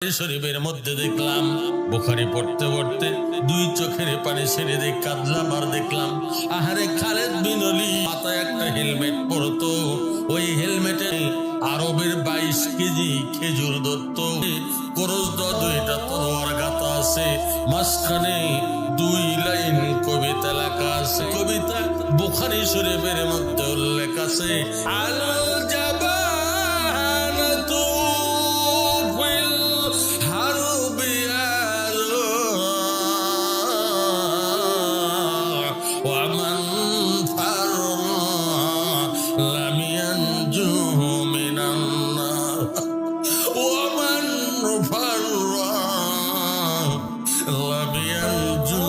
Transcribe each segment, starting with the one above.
শরীফের মধ্যে দেখলাম বুখারী পড়তে পড়তে দুই চোখের পানি ছেড়ে দিয়ে কাঁদলাম আর দেখলাম আহারে খালেদ বিন ওলীদ মাথায় একটা হেলমেট পরতো, ওই হেলমেটে আরবের 22 কেজি খেজুর ধরতো, করজ দুইটা তরোয়ার গাঁথা আছে, মাঝখানে 2 লাইন কবিতা লেখা আছে। কবিতা বুখারী শরীফের মধ্যে উল্লেখ আছে, আল জাবানাতু ফিল হারবি ওয়া মান ফাররা লাম ইয়ানজু মিনান নার ওয়া মান ফাররা লাম ইয়ানজু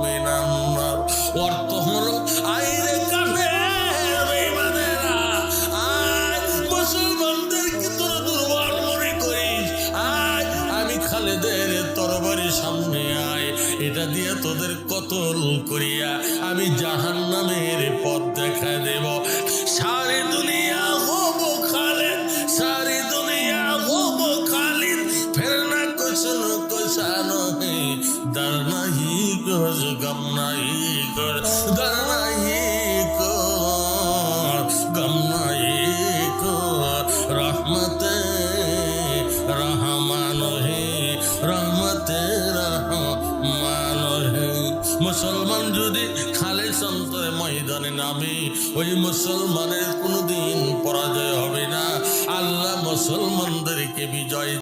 মিনান নার। অর্থ হলো আইরে কাফের বেঈমানেরা, আজ মুসলমানদেরকে তোরা দুর্বল মনে করিস, আজ আমি খালেদের তরবারির সামনে আয়, এটা দিয়ে তোদের কতল করিয়া আমি জাহান্নামের পথ দেখা দেব। সারে দুনিয়া হব খালেদ, সারি দুনিয়া হব খালিদ, ফের না কুছন কুছানো হে দর নাহি গোজ গম নাহি কর, দর নাহি কর গম নাহি কর, রহমতে রহমান হে রহমতে রহমান হে। মুসলমান যদি খালেদ সন্তরে ময়দানে নামে, ওই মুসলমানের কোনোদিন পরাজয় হবে না। আল্লাহ মুসলমানদেরকে বিজয়